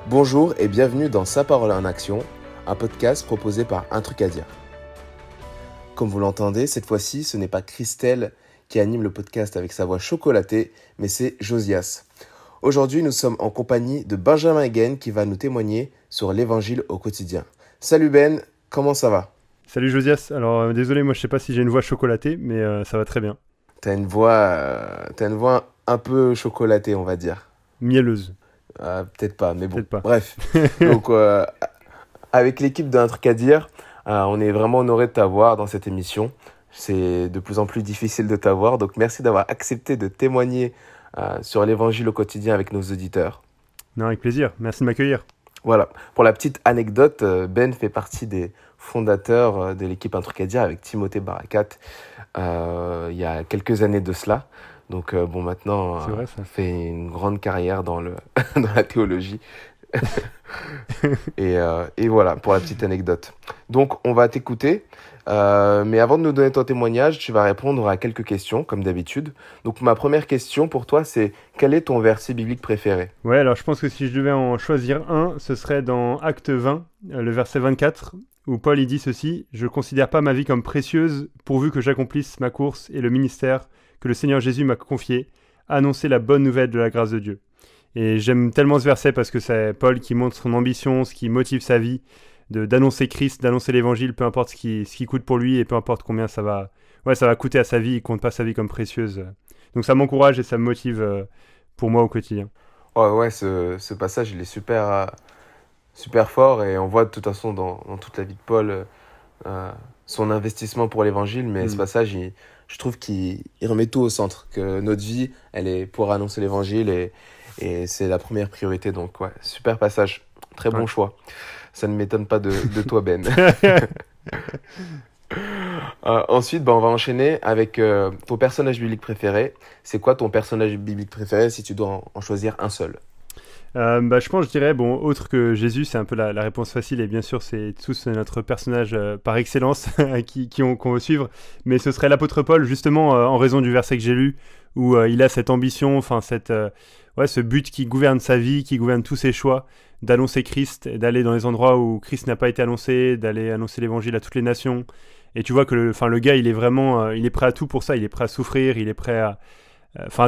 Bonjour et bienvenue dans Sa parole en action, un podcast proposé par Un truc à dire. Comme vous l'entendez, cette fois-ci, ce n'est pas Christelle qui anime le podcast avec sa voix chocolatée, mais c'est Josias. Aujourd'hui, nous sommes en compagnie de Benjamin Again qui va nous témoigner sur l'évangile au quotidien. Salut Ben, comment ça va ? Salut Josias, alors désolé, moi je sais pas si j'ai une voix chocolatée, mais ça va très bien. T'as une voix un peu chocolatée, on va dire. Mielleuse. Peut-être pas, mais bon. Peut-être pas. Bref, donc avec l'équipe d'Un truc à dire, on est vraiment honoré de t'avoir dans cette émission. C'est de plus en plus difficile de t'avoir, donc merci d'avoir accepté de témoigner sur l'évangile au quotidien avec nos auditeurs. Non, avec plaisir, merci de m'accueillir. Voilà, pour la petite anecdote, Ben fait partie des fondateurs de l'équipe Un truc à dire avec Timothée Barakat il y a quelques années de cela. Donc maintenant, C'est vrai, ça. fait une grande carrière dans la théologie. et voilà, pour la petite anecdote. Donc, on va t'écouter. Mais avant de nous donner ton témoignage, tu vas répondre à quelques questions, comme d'habitude. Donc, ma première question pour toi, c'est quel est ton verset biblique préféré ? Ouais, alors je pense que si je devais en choisir un, ce serait dans Acte 20, le verset 24, où Paul il dit ceci: « Je ne considère pas ma vie comme précieuse, pourvu que j'accomplisse ma course et le ministère que le Seigneur Jésus m'a confié, annoncer la bonne nouvelle de la grâce de Dieu. » Et j'aime tellement ce verset parce que c'est Paul qui montre son ambition, ce qui motive sa vie, d'annoncer Christ, d'annoncer l'évangile, peu importe ce qui coûte pour lui et peu importe combien ça va coûter à sa vie, il compte pas sa vie comme précieuse. Donc ça m'encourage et ça me motive pour moi au quotidien. Oh, ouais, ce passage, il est super fort et on voit de toute façon dans toute la vie de Paul son investissement pour l'évangile, mais ce passage, je trouve qu'il remet tout au centre, que notre vie, elle est pour annoncer l'évangile et c'est la première priorité. Donc ouais, super passage, très bon choix. Ça ne m'étonne pas de toi, Ben. Ensuite, on va enchaîner avec ton personnage biblique préféré. C'est quoi ton personnage biblique préféré si tu dois en choisir un seul ? Je dirais, autre que Jésus, c'est un peu la réponse facile, et bien sûr, c'est tous notre personnage par excellence qu'on veut suivre, mais ce serait l'apôtre Paul, justement, en raison du verset que j'ai lu, où il a cette ambition, ce but qui gouverne sa vie, qui gouverne tous ses choix, d'annoncer Christ, d'aller dans les endroits où Christ n'a pas été annoncé, d'aller annoncer l'évangile à toutes les nations, et tu vois que le gars, il est vraiment, il est prêt à tout pour ça, il est prêt à souffrir, il est prêt à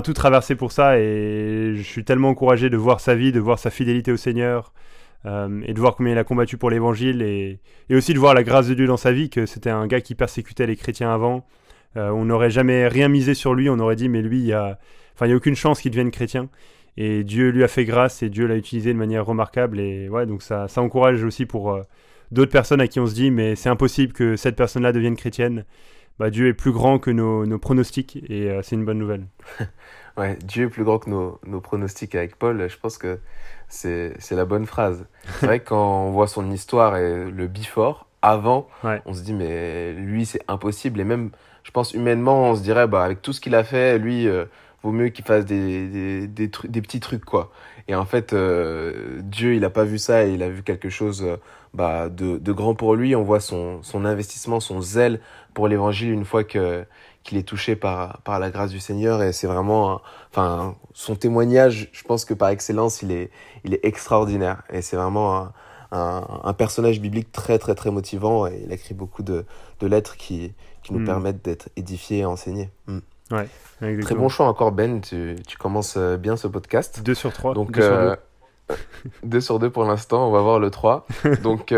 tout traverser pour ça, et je suis tellement encouragé de voir sa vie, de voir sa fidélité au Seigneur, et de voir combien il a combattu pour l'évangile, et aussi de voir la grâce de Dieu dans sa vie, que c'était un gars qui persécutait les chrétiens avant. On n'aurait jamais rien misé sur lui, on aurait dit mais lui, il y a aucune chance qu'il devienne chrétien, et Dieu lui a fait grâce et Dieu l'a utilisé de manière remarquable, et ouais, donc ça encourage aussi pour d'autres personnes à qui on se dit mais c'est impossible que cette personne-là devienne chrétienne. Dieu est plus grand que nos pronostics, et c'est une bonne nouvelle. Ouais, Dieu est plus grand que nos pronostics avec Paul, je pense que c'est la bonne phrase. C'est vrai que quand on voit son histoire et le before, avant, on se dit mais lui c'est impossible, et même je pense humainement on se dirait avec tout ce qu'il a fait, lui vaut mieux qu'il fasse des petits trucs quoi. Et en fait Dieu il a pas vu ça, et il a vu quelque chose de grand pour lui. On voit son investissement, son zèle pour l'évangile une fois qu'il est touché par la grâce du Seigneur, et c'est vraiment son témoignage, je pense que par excellence il est extraordinaire, et c'est vraiment un personnage biblique très très très motivant, et il a écrit beaucoup de lettres qui nous permettent d'être édifiés et enseignés. Ouais, exactement. Très bon choix encore, Ben, tu commences bien ce podcast. 2 sur 3. Donc 2 sur 2. 2 sur 2 pour l'instant, on va voir le 3. Donc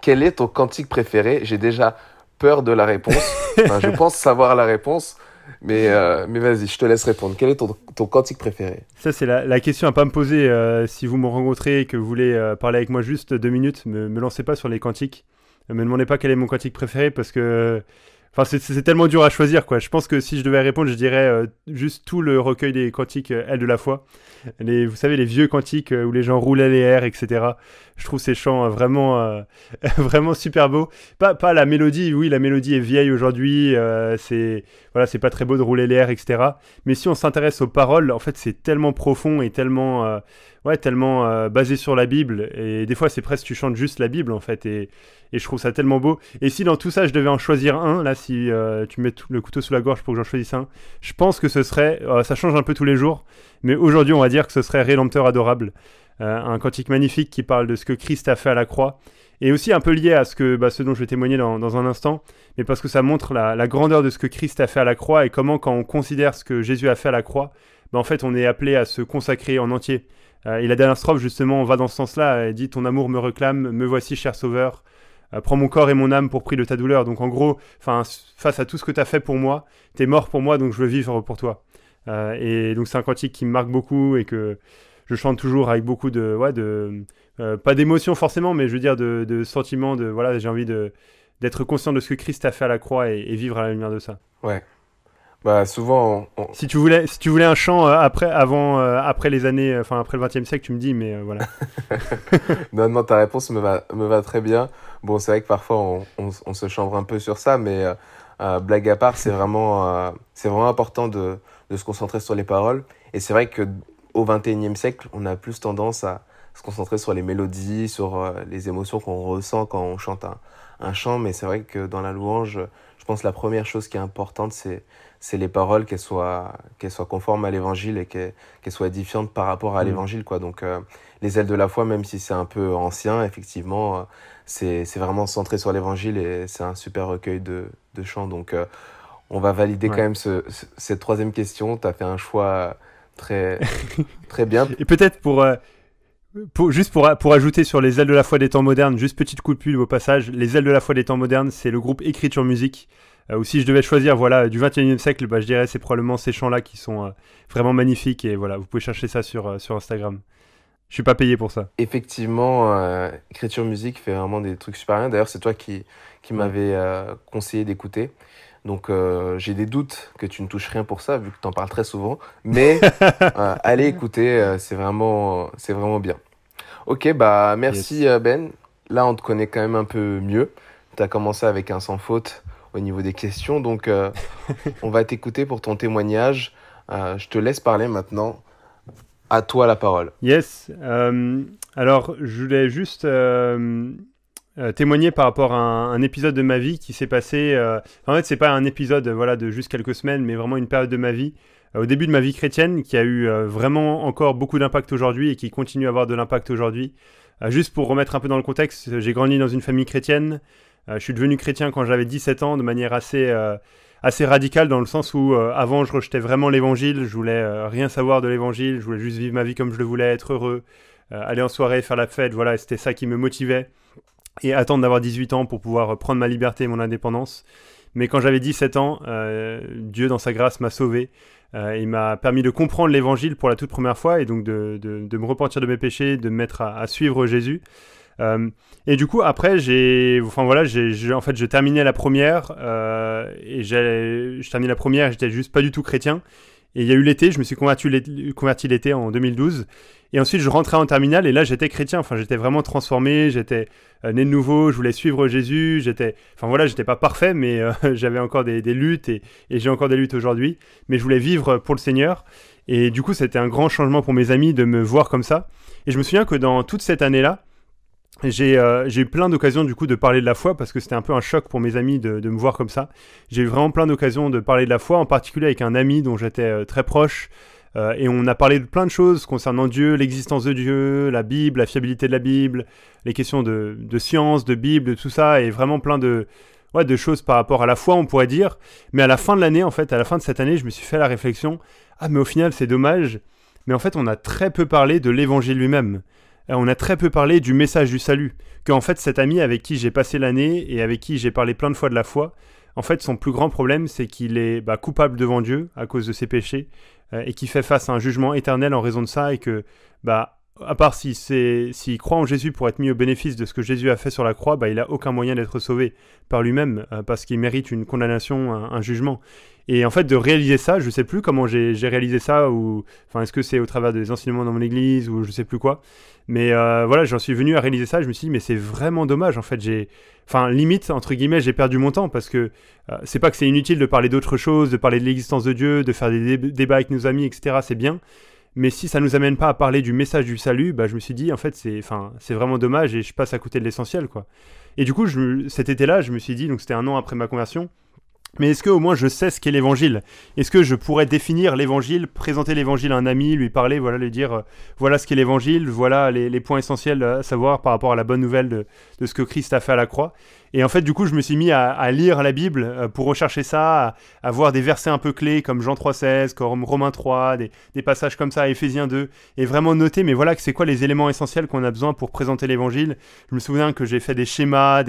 quel est ton cantique préféré ? J'ai déjà peur de la réponse. Je pense savoir la réponse, mais vas-y, je te laisse répondre. Quel est ton cantique préféré ? Ça, c'est la question à pas me poser. Si vous me rencontrez et que vous voulez parler avec moi juste 2 minutes, me lancez pas sur les cantiques. Me demandez pas quel est mon cantique préféré, parce que c'est tellement dur à choisir, quoi. Je pense que si je devais répondre, je dirais juste tout le recueil des cantiques Ailes de la foi. Vous savez, les vieux cantiques où les gens roulaient les airs, etc. Je trouve ces chants vraiment, vraiment super beaux. Pas la mélodie, oui, la mélodie est vieille aujourd'hui, c'est pas très beau de rouler les airs, etc. Mais si on s'intéresse aux paroles, en fait, c'est tellement profond et tellement basé sur la Bible. Et des fois, c'est presque, tu chantes juste la Bible, en fait, et je trouve ça tellement beau. Et si dans tout ça, je devais en choisir un, là, si tu mets le couteau sous la gorge pour que j'en choisisse un, je pense que ce serait, ça change un peu tous les jours, mais aujourd'hui, on va dire que ce serait Rédempteur adorable. un cantique magnifique qui parle de ce que Christ a fait à la croix, et aussi un peu lié à ce dont je vais témoigner dans un instant, mais parce que ça montre la grandeur de ce que Christ a fait à la croix, et comment quand on considère ce que Jésus a fait à la croix, en fait on est appelé à se consacrer en entier. Et la dernière strophe justement va dans ce sens-là, elle dit « Ton amour me réclame, me voici cher sauveur, prends mon corps et mon âme pour prix de ta douleur ». Donc en gros, face à tout ce que tu as fait pour moi, tu es mort pour moi, donc je veux vivre pour toi. Et donc c'est un cantique qui me marque beaucoup et que je chante toujours avec beaucoup pas d'émotion forcément, mais je veux dire de sentiments, j'ai envie d'être conscient de ce que Christ a fait à la croix et vivre à la lumière de ça. Ouais. Bah souvent Si tu voulais un chant après les années, après le XXe siècle, tu me dis, mais voilà. Non, ta réponse me va très bien. Bon, c'est vrai que parfois on se chambre un peu sur ça, mais blague à part, c'est vraiment important de se concentrer sur les paroles. Et c'est vrai que au XXIe siècle, on a plus tendance à se concentrer sur les mélodies, sur les émotions qu'on ressent quand on chante un chant. Mais c'est vrai que dans la louange, je pense que la première chose qui est importante, c'est les paroles, qu'elles soient conformes à l'évangile et qu'elles soient édifiantes par rapport à l'évangile, quoi. Donc, les ailes de la foi, même si c'est un peu ancien, effectivement, c'est vraiment centré sur l'évangile et c'est un super recueil de chants. Donc, on va valider quand même cette troisième question. Tu as fait un choix très, très bien. Et peut-être pour ajouter sur les ailes de la foi des temps modernes, juste petite coup de pub au passage, les ailes de la foi des temps modernes, c'est le groupe Écriture Musique. Ou si je devais choisir du 21e siècle, je dirais c'est probablement ces chants-là qui sont vraiment magnifiques. Et voilà, vous pouvez chercher ça sur Instagram. Je suis pas payé pour ça. Effectivement, Écriture Musique fait vraiment des trucs super bien. D'ailleurs, c'est toi qui m'avais conseillé d'écouter. Donc, j'ai des doutes que tu ne touches rien pour ça, vu que tu en parles très souvent. Mais allez écouter, c'est vraiment bien. Ok, bah merci yes. Ben. Là, on te connaît quand même un peu mieux. Tu as commencé avec un sans faute au niveau des questions. Donc, on va t'écouter pour ton témoignage. Je te laisse parler maintenant. À toi la parole. Yes. Alors, je voulais juste témoigner par rapport à un épisode de ma vie qui s'est passé... en fait, c'est pas un épisode de juste quelques semaines, mais vraiment une période de ma vie, au début de ma vie chrétienne, qui a eu vraiment encore beaucoup d'impact aujourd'hui et qui continue à avoir de l'impact aujourd'hui. Juste pour remettre un peu dans le contexte, j'ai grandi dans une famille chrétienne. Je suis devenu chrétien quand j'avais 17 ans de manière assez radicale, dans le sens où avant je rejetais vraiment l'évangile, je voulais rien savoir de l'évangile, je voulais juste vivre ma vie comme je le voulais, être heureux, aller en soirée, faire la fête, et c'était ça qui me motivait, et attendre d'avoir 18 ans pour pouvoir prendre ma liberté et mon indépendance. Mais quand j'avais 17 ans, Dieu dans sa grâce m'a sauvé, il m'a permis de comprendre l'évangile pour la toute première fois, et donc de me repentir de mes péchés, de me mettre à suivre Jésus. Et du coup après je terminais la première et je terminais la première, j'étais juste pas du tout chrétien, et il y a eu l'été, je me suis converti l'été en 2012, et ensuite je rentrais en terminale et là j'étais chrétien, j'étais vraiment transformé, j'étais né de nouveau, je voulais suivre Jésus, j'étais pas parfait, mais j'avais encore des luttes et j'ai encore des luttes aujourd'hui, mais je voulais vivre pour le Seigneur. Et du coup c'était un grand changement pour mes amis de me voir comme ça, et je me souviens que dans toute cette année-là, j'ai eu plein d'occasions du coup de parler de la foi, parce que c'était un peu un choc pour mes amis de me voir comme ça. J'ai eu vraiment plein d'occasions de parler de la foi, en particulier avec un ami dont j'étais très proche, et on a parlé de plein de choses concernant Dieu, l'existence de Dieu, la Bible, la fiabilité de la Bible, les questions de science, de Bible, de tout ça, et vraiment plein de choses par rapport à la foi, on pourrait dire. Mais à la fin de l'année, en fait, à la fin de cette année, je me suis fait la réflexion, mais au final c'est dommage, mais en fait on a très peu parlé de l'évangile lui-même. On a très peu parlé du message du salut, qu'en fait cet ami avec qui j'ai passé l'année et avec qui j'ai parlé plein de fois de la foi, en fait son plus grand problème c'est qu'il est coupable devant Dieu à cause de ses péchés, et qu'il fait face à un jugement éternel en raison de ça, et que à part s'il croit en Jésus pour être mis au bénéfice de ce que Jésus a fait sur la croix, il n'a aucun moyen d'être sauvé par lui-même, parce qu'il mérite une condamnation, un jugement. Et en fait, de réaliser ça, je ne sais plus comment j'ai réalisé ça, ou est-ce que c'est au travers des enseignements dans mon église, ou je ne sais plus quoi. Mais j'en suis venu à réaliser ça, je me suis dit, mais c'est vraiment dommage, en fait, limite, entre guillemets, j'ai perdu mon temps, parce que c'est pas que c'est inutile de parler d'autres choses, de parler de l'existence de Dieu, de faire des débats avec nos amis, etc., c'est bien. Mais si ça nous amène pas à parler du message du salut, je me suis dit, en fait, c'est vraiment dommage, et je passe à côté de l'essentiel, quoi. Et du coup, cet été-là, je me suis dit, donc c'était un an après ma conversion, Mais est-ce qu'au moins je sais ce qu'est l'évangile? Est-ce que je pourrais définir l'évangile, présenter l'évangile à un ami, lui parler, voilà, lui dire voilà ce qu'est l'évangile, voilà les points essentiels à savoir par rapport à la bonne nouvelle de ce que Christ a fait à la croix. Et en fait, du coup, je me suis mis à lire la Bible pour rechercher ça, à voir des versets un peu clés comme Jean 3,16, comme Romains 3, des passages comme ça, Éphésiens 2, et vraiment noter, mais voilà, c'est quoi les éléments essentiels qu'on a besoin pour présenter l'évangile. Je me souviens que j'ai fait des schémas,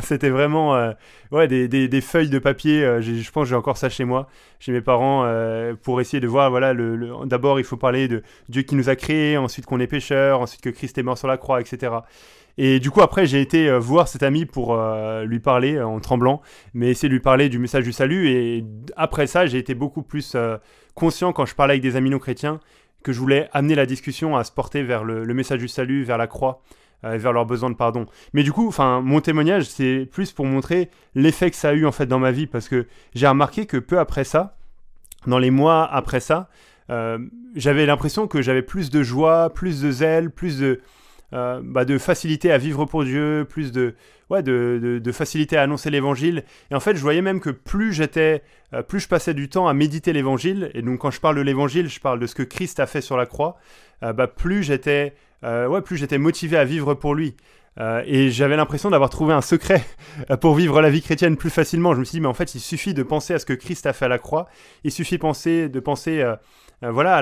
c'était vraiment des feuilles de papier. Je pense que j'ai encore ça chez moi, chez mes parents, pour essayer de voir, voilà, d'abord il faut parler de Dieu qui nous a créés, ensuite qu'on est pécheurs, ensuite que Christ est mort sur la croix, etc. Et du coup, après, j'ai été voir cet ami pour lui parler en tremblant, mais essayer de lui parler du message du salut. Et après ça, j'ai été beaucoup plus conscient quand je parlais avec des amis non chrétiens que je voulais amener la discussion à se porter vers le message du salut, vers la croix, vers leur besoin de pardon. Mais du coup, mon témoignage, c'est plus pour montrer l'effet que ça a eu en fait dans ma vie, parce que j'ai remarqué que peu après ça, dans les mois après ça, j'avais l'impression que j'avais plus de joie, plus de zèle, plus de facilité à vivre pour Dieu, plus de facilité à annoncer l'évangile. Et en fait, je voyais même que plus je passais du temps à méditer l'évangile, et donc quand je parle de l'évangile, je parle de ce que Christ a fait sur la croix, plus j'étais motivé à vivre pour lui. Et j'avais l'impression d'avoir trouvé un secret pour vivre la vie chrétienne plus facilement. Je me suis dit, mais en fait, il suffit de penser à ce que Christ a fait à la croix. Il suffit de penser à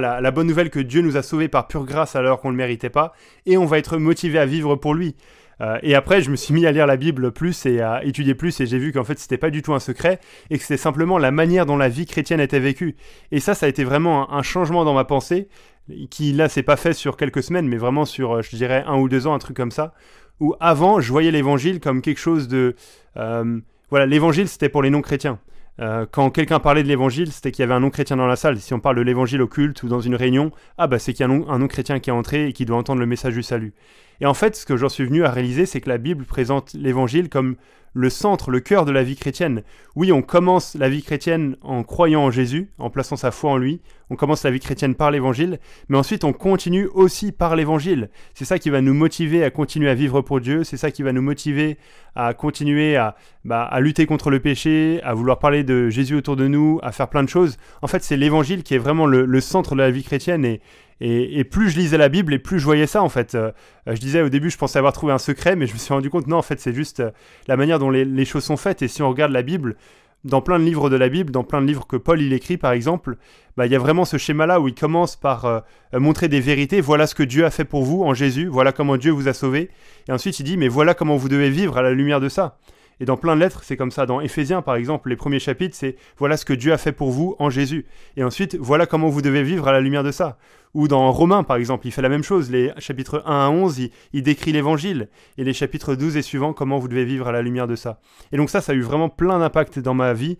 la bonne nouvelle que Dieu nous a sauvés par pure grâce alors qu'on ne le méritait pas. Et on va être motivé à vivre pour lui. Et après, je me suis mis à lire la Bible plus et à étudier plus. Et j'ai vu qu'en fait, c'était pas du tout un secret. Et que c'était simplement la manière dont la vie chrétienne était vécue. Et ça a été vraiment un changement dans ma pensée. Qui, là, s'est pas fait sur quelques semaines, mais vraiment sur, je dirais, 1 ou 2 ans, un truc comme ça. Où avant, je voyais l'évangile comme quelque chose de... l'évangile, c'était pour les non-chrétiens. Quand quelqu'un parlait de l'évangile, c'était qu'il y avait un non-chrétien dans la salle. Si on parle de l'évangile au culte ou dans une réunion, c'est qu'il y a un non-chrétien qui est entré et qui doit entendre le message du salut. Et en fait, ce que j'en suis venu à réaliser, c'est que la Bible présente l'évangile comme le centre, le cœur de la vie chrétienne. Oui, on commence la vie chrétienne en croyant en Jésus, en plaçant sa foi en lui. On commence la vie chrétienne par l'évangile, mais ensuite on continue aussi par l'évangile. C'est ça qui va nous motiver à continuer à vivre pour Dieu, c'est ça qui va nous motiver à continuer à lutter contre le péché, à vouloir parler de Jésus autour de nous, à faire plein de choses. En fait, c'est l'évangile qui est vraiment le centre de la vie chrétienne et plus je lisais la Bible et plus je voyais ça en fait. Je disais au début, je pensais avoir trouvé un secret, mais je me suis rendu compte, non, en fait, c'est juste la manière dont les choses sont faites. Et si on regarde la Bible, dans plein de livres de la Bible, dans plein de livres que Paul il écrit par exemple, il y a vraiment ce schéma-là où il commence par montrer des vérités. Voilà ce que Dieu a fait pour vous en Jésus, voilà comment Dieu vous a sauvé. Et ensuite il dit, mais voilà comment vous devez vivre à la lumière de ça. Et dans plein de lettres, c'est comme ça. Dans Éphésiens, par exemple, les premiers chapitres, c'est « Voilà ce que Dieu a fait pour vous en Jésus ». Et ensuite, voilà comment vous devez vivre à la lumière de ça. Ou dans Romains, par exemple, il fait la même chose. Les chapitres 1 à 11, il décrit l'évangile. Et les chapitres 12 et suivants, comment vous devez vivre à la lumière de ça. Et donc ça a eu vraiment plein d'impact dans ma vie.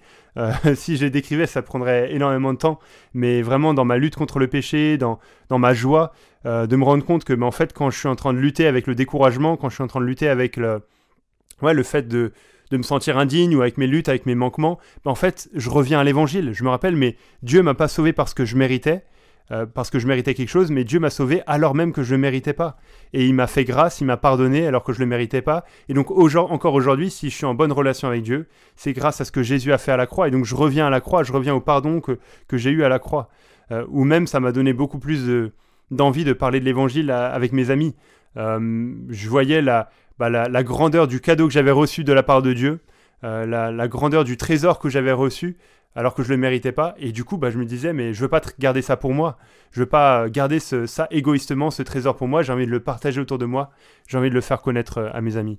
Si je les décrivais, ça prendrait énormément de temps. Mais vraiment, dans ma lutte contre le péché, dans ma joie, de me rendre compte que, en fait, quand je suis en train de lutter avec le découragement, quand je suis en train de lutter avec le fait de me sentir indigne ou avec mes luttes, avec mes manquements, en fait, je reviens à l'évangile. Je me rappelle, mais Dieu m'a pas sauvé parce que je méritais quelque chose, mais Dieu m'a sauvé alors même que je le méritais pas. Et il m'a fait grâce, il m'a pardonné alors que je le méritais pas. Et donc, encore aujourd'hui, si je suis en bonne relation avec Dieu, c'est grâce à ce que Jésus a fait à la croix. Et donc, je reviens à la croix, je reviens au pardon que j'ai eu à la croix. Ou même, ça m'a donné beaucoup plus d'envie de parler de l'évangile avec mes amis. Je voyais la grandeur du cadeau que j'avais reçu de la part de Dieu, la grandeur du trésor que j'avais reçu alors que je le méritais pas. Et du coup, je me disais, mais je veux pas garder ça pour moi. Je veux pas garder ça égoïstement, ce trésor pour moi. J'ai envie de le partager autour de moi. J'ai envie de le faire connaître à mes amis.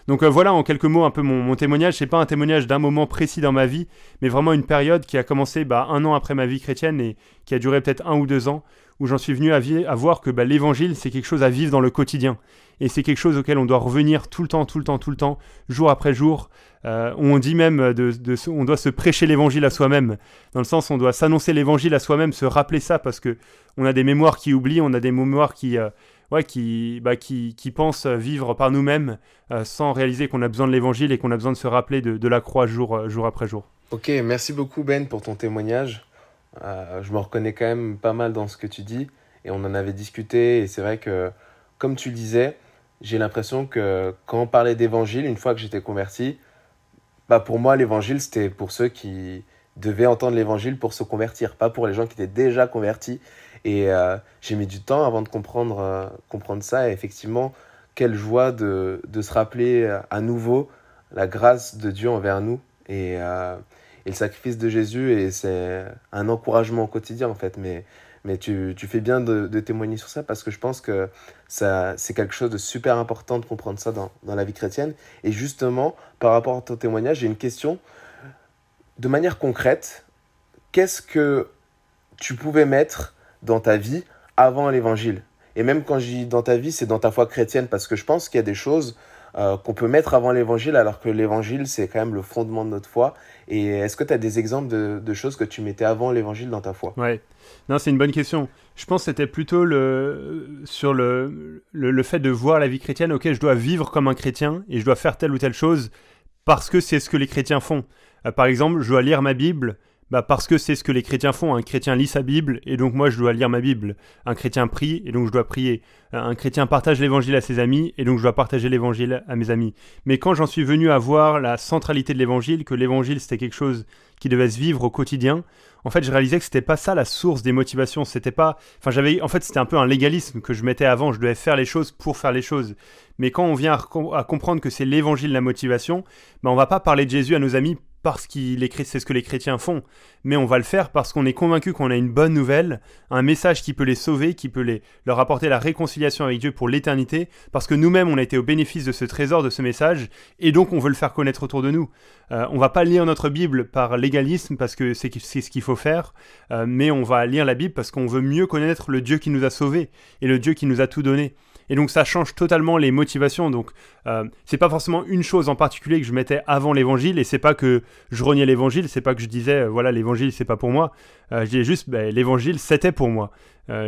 Donc voilà en quelques mots un peu mon témoignage. C'est pas un témoignage d'un moment précis dans ma vie, mais vraiment une période qui a commencé 1 an après ma vie chrétienne et qui a duré peut-être 1 ou 2 ans, où j'en suis venu à voir que l'évangile, c'est quelque chose à vivre dans le quotidien. Et c'est quelque chose auquel on doit revenir tout le temps, jour après jour. On dit même, on doit se prêcher l'évangile à soi-même. Dans le sens, on doit s'annoncer l'évangile à soi-même, se rappeler ça, parce que on a des mémoires qui oublient, on a des mémoires qui pensent vivre par nous-mêmes, sans réaliser qu'on a besoin de l'évangile et qu'on a besoin de se rappeler de la croix jour après jour. Ok, merci beaucoup Ben pour ton témoignage. Je me reconnais quand même pas mal dans ce que tu dis et on en avait discuté et c'est vrai que, comme tu le disais, j'ai l'impression que quand on parlait d'évangile, une fois que j'étais converti, Bah, pour moi, l'évangile, c'était pour ceux qui devaient entendre l'évangile pour se convertir, pas pour les gens qui étaient déjà convertis. Et j'ai mis du temps avant de comprendre ça. Et effectivement, quelle joie de se rappeler à nouveau la grâce de Dieu envers nous et le sacrifice de Jésus. Et c'est un encouragement au quotidien, en fait. Mais tu fais bien de témoigner sur ça parce que je pense que c'est quelque chose de super important de comprendre ça dans la vie chrétienne. Et justement, par rapport à ton témoignage, j'ai une question. De manière concrète, qu'est-ce que tu pouvais mettre dans ta vie avant l'évangile? Et même quand je dis dans ta vie, c'est dans ta foi chrétienne parce que je pense qu'il y a des choses qu'on peut mettre avant l'évangile alors que l'évangile, c'est quand même le fondement de notre foi. Et est-ce que tu as des exemples de choses que tu mettais avant l'évangile dans ta foi? Ouais, non, c'est une bonne question. Je pense que c'était plutôt sur le fait de voir la vie chrétienne. Ok, je dois vivre comme un chrétien et je dois faire telle ou telle chose parce que c'est ce que les chrétiens font. Par exemple, je dois lire ma Bible parce que c'est ce que les chrétiens font. Un chrétien lit sa Bible et donc moi je dois lire ma Bible. Un chrétien prie et donc je dois prier. Un chrétien partage l'évangile à ses amis et donc je dois partager l'évangile à mes amis. Mais quand j'en suis venu à voir la centralité de l'évangile, que l'évangile c'était quelque chose qui devait se vivre au quotidien, en fait je réalisais que c'était pas ça la source des motivations. C'était pas, en fait c'était un peu un légalisme que je mettais avant. Je devais faire les choses pour faire les choses. Mais quand on vient à comprendre que c'est l'évangile la motivation, on va pas parler de Jésus à nos amis parce que c'est ce que les chrétiens font, mais on va le faire parce qu'on est convaincu qu'on a une bonne nouvelle, un message qui peut les sauver, qui peut leur apporter la réconciliation avec Dieu pour l'éternité, parce que nous-mêmes on a été au bénéfice de ce trésor, de ce message, et donc on veut le faire connaître autour de nous. On va pas lire notre Bible par légalisme parce que c'est ce qu'il faut faire, mais on va lire la Bible parce qu'on veut mieux connaître le Dieu qui nous a sauvés et le Dieu qui nous a tout donné. Et donc ça change totalement les motivations. Donc c'est pas forcément une chose en particulier que je mettais avant l'évangile, et c'est pas que je reniais l'évangile, c'est pas que je disais voilà, l'évangile c'est pas pour moi. Je disais juste l'évangile c'était pour moi.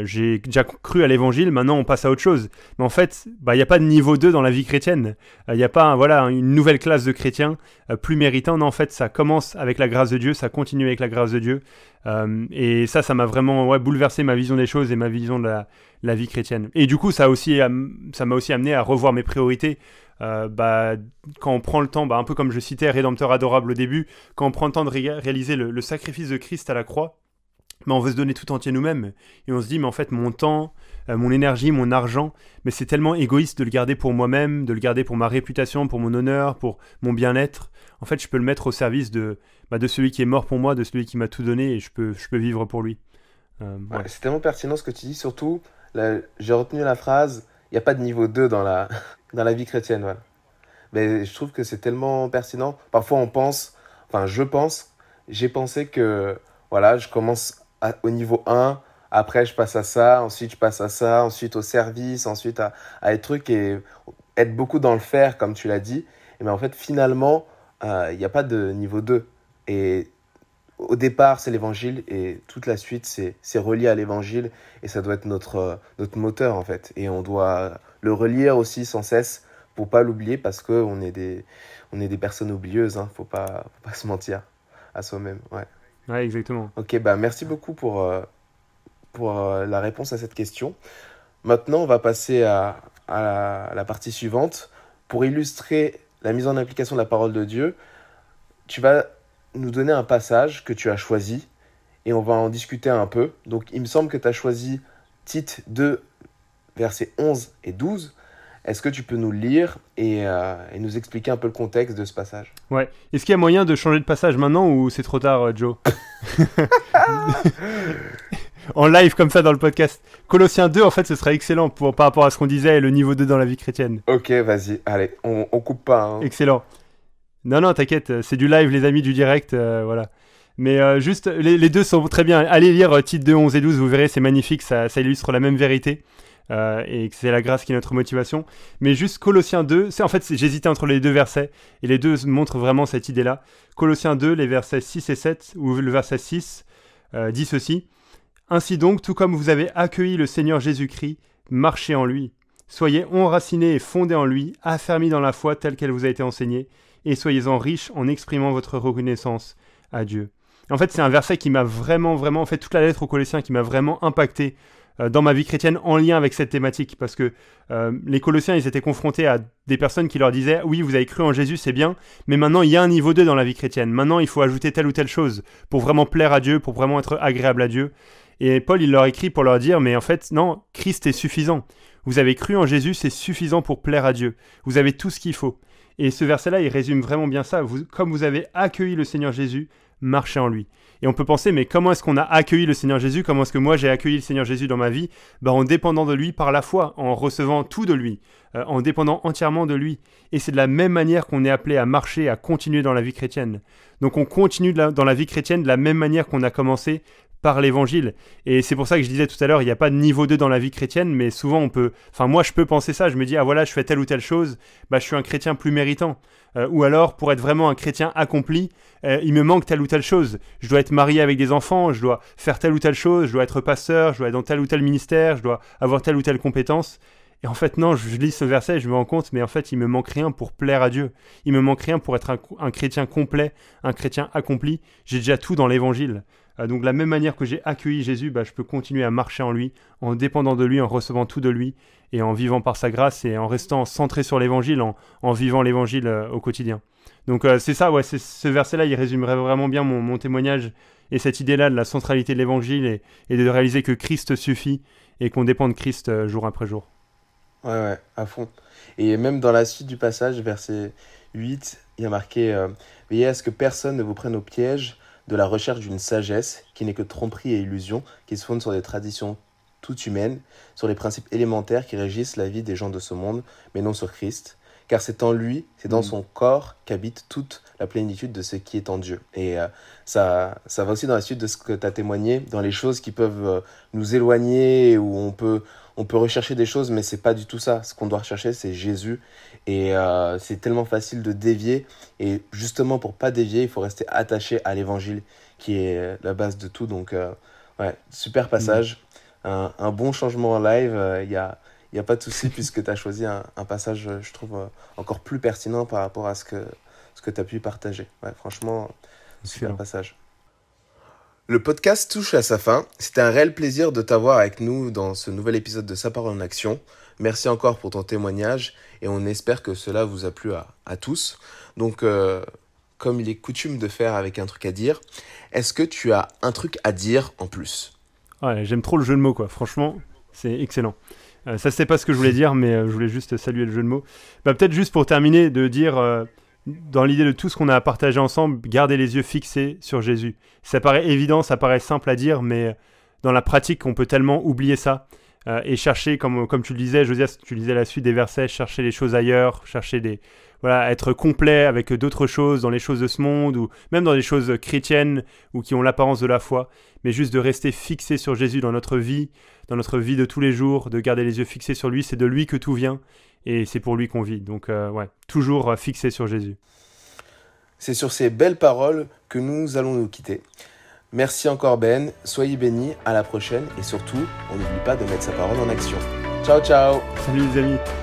J'ai déjà cru à l'évangile, maintenant on passe à autre chose. Mais en fait, il n'y a pas de niveau 2 dans la vie chrétienne. Il n'y a pas une nouvelle classe de chrétiens plus méritants. Non, en fait, ça commence avec la grâce de Dieu, ça continue avec la grâce de Dieu. Et ça m'a vraiment bouleversé ma vision des choses et ma vision de la vie chrétienne. Et du coup, ça m'a aussi amené à revoir mes priorités. Quand on prend le temps, un peu comme je citais Rédempteur adorable au début, quand on prend le temps de réaliser le sacrifice de Christ à la croix, on veut se donner tout entier nous-mêmes. Et on se dit, mais en fait, mon temps, mon énergie, mon argent, mais c'est tellement égoïste de le garder pour moi-même, de le garder pour ma réputation, pour mon honneur, pour mon bien-être. En fait, je peux le mettre au service de celui qui est mort pour moi, de celui qui m'a tout donné, et je peux vivre pour lui. Ouais, c'est tellement pertinent ce que tu dis. Surtout, là, j'ai retenu la phrase, il n'y a pas de niveau 2 dans la vie chrétienne. Voilà. Mais je trouve que c'est tellement pertinent. Parfois, j'ai pensé que voilà, je commence au niveau 1, après je passe à ça, ensuite je passe à ça, ensuite au service, ensuite à des trucs et être beaucoup dans le faire, comme tu l'as dit. Mais en fait, finalement, il n'y a pas de niveau 2. Et au départ, c'est l'évangile et toute la suite, c'est relié à l'évangile et ça doit être notre moteur, en fait. Et on doit le relire aussi sans cesse pour pas l'oublier parce qu'on est des personnes oublieuses. Faut pas se mentir à soi-même. Ouais. Ouais, exactement. Ok, merci beaucoup pour la réponse à cette question. Maintenant, on va passer à la partie suivante. Pour illustrer la mise en application de la parole de Dieu, tu vas nous donner un passage que tu as choisi et on va en discuter un peu. Donc, il me semble que tu as choisi Tite 2, versets 11 et 12. Est-ce que tu peux nous le lire et nous expliquer un peu le contexte de ce passage? Ouais. Est-ce qu'il y a moyen de changer de passage maintenant ou c'est trop tard, Joe? En live comme ça dans le podcast. Colossiens 2, en fait, ce serait excellent par rapport à ce qu'on disait et le niveau 2 dans la vie chrétienne. Ok, vas-y. Allez, on coupe pas. Hein. Excellent. Non, t'inquiète. C'est du live, les amis, du direct. Voilà. Mais juste, les deux sont très bien. Allez lire Tite 2, 11 et 12. Vous verrez, c'est magnifique. Ça illustre la même vérité. Et que c'est la grâce qui est notre motivation. Mais juste Colossiens 2, j'hésitais entre les deux versets, et les deux montrent vraiment cette idée-là. Colossiens 2, les versets 6 et 7, ou le verset 6, dit ceci. « Ainsi donc, tout comme vous avez accueilli le Seigneur Jésus-Christ, marchez en lui. Soyez enracinés et fondés en lui, affermis dans la foi telle qu'elle vous a été enseignée, et soyez-en riches en exprimant votre reconnaissance à Dieu. » En fait, c'est un verset qui m'a vraiment, en fait, toute la lettre aux Colossiens qui m'a vraiment impacté dans ma vie chrétienne en lien avec cette thématique, parce que les Colossiens, ils étaient confrontés à des personnes qui leur disaient « Oui, vous avez cru en Jésus, c'est bien, mais maintenant il y a un niveau 2 dans la vie chrétienne. Maintenant, il faut ajouter telle ou telle chose pour vraiment plaire à Dieu, pour vraiment être agréable à Dieu. » Et Paul, il leur écrit pour leur dire « Mais en fait, non, Christ est suffisant. Vous avez cru en Jésus, c'est suffisant pour plaire à Dieu. Vous avez tout ce qu'il faut. » Et ce verset-là, il résume vraiment bien ça. Comme vous avez accueilli le Seigneur Jésus, marchez en lui. Et on peut penser, mais comment est-ce qu'on a accueilli le Seigneur Jésus? Comment est-ce que moi j'ai accueilli le Seigneur Jésus dans ma vie? En dépendant de lui par la foi, en recevant tout de lui, en dépendant entièrement de lui. Et c'est de la même manière qu'on est appelé à marcher, à continuer dans la vie chrétienne. Donc on continue dans la vie chrétienne de la même manière qu'on a commencé, par l'évangile. Et c'est pour ça que je disais tout à l'heure, il n'y a pas de niveau 2 dans la vie chrétienne, mais souvent moi je peux penser ça, je me dis, ah voilà, je fais telle ou telle chose, je suis un chrétien plus méritant. Ou alors, pour être vraiment un chrétien accompli, il me manque telle ou telle chose. Je dois être marié avec des enfants, je dois faire telle ou telle chose, je dois être pasteur, je dois être dans tel ou tel ministère, je dois avoir telle ou telle compétence. Et en fait, non, je lis ce verset et je me rends compte, mais en fait, il me manque rien pour plaire à Dieu. Il me manque rien pour être un chrétien complet, un chrétien accompli. J'ai déjà tout dans l'évangile. Donc de la même manière que j'ai accueilli Jésus, je peux continuer à marcher en lui, en dépendant de lui, en recevant tout de lui, et en vivant par sa grâce, et en restant centré sur l'évangile, en vivant l'évangile au quotidien. Donc c'est ça, ce verset-là, il résumerait vraiment bien mon témoignage, et cette idée-là de la centralité de l'évangile, et de réaliser que Christ suffit, et qu'on dépend de Christ jour après jour. Ouais, à fond. Et même dans la suite du passage, verset 8, il y a marqué « Veillez à ce que personne ne vous prenne au piège de la recherche d'une sagesse qui n'est que tromperie et illusion, qui se fonde sur des traditions toutes humaines, sur les principes élémentaires qui régissent la vie des gens de ce monde, mais non sur Christ. Car c'est en lui, c'est dans son corps qu'habite toute la plénitude de ce qui est en Dieu. » Et ça va aussi dans la suite de ce que tu as témoigné, dans les choses qui peuvent nous éloigner, où on peut rechercher des choses, mais c'est pas du tout ça. Ce qu'on doit rechercher, c'est Jésus. Et c'est tellement facile de dévier. Et justement, pour pas dévier, il faut rester attaché à l'évangile, qui est la base de tout. Donc, super passage. Un bon changement en live. Il y a pas de souci, puisque tu as choisi un passage, je trouve, encore plus pertinent par rapport à ce que tu as pu partager. Ouais, franchement, super passage. Le podcast touche à sa fin. C'était un réel plaisir de t'avoir avec nous dans ce nouvel épisode de Sa parole en action. Merci encore pour ton témoignage et on espère que cela vous a plu à tous. Donc, comme il est coutume de faire avec un truc à dire, est-ce que tu as un truc à dire en plus? Ouais, j'aime trop le jeu de mots, quoi. Franchement, c'est excellent. Ça, c'est pas ce que je voulais dire, mais je voulais juste saluer le jeu de mots. Peut-être juste pour terminer, de dire... dans l'idée de tout ce qu'on a partagé ensemble, garder les yeux fixés sur Jésus. Ça paraît évident, ça paraît simple à dire, mais dans la pratique, on peut tellement oublier ça et chercher, comme tu le disais, Josias, tu lisais la suite des versets, chercher les choses ailleurs, chercher être complet avec d'autres choses, dans les choses de ce monde, ou même dans des choses chrétiennes, ou qui ont l'apparence de la foi, mais juste de rester fixé sur Jésus dans notre vie de tous les jours, de garder les yeux fixés sur lui, c'est de lui que tout vient, et c'est pour lui qu'on vit. Donc, toujours fixé sur Jésus. C'est sur ces belles paroles que nous allons nous quitter. Merci encore Ben, soyez bénis, à la prochaine, et surtout, on n'oublie pas de mettre sa parole en action. Ciao, ciao! Salut les amis!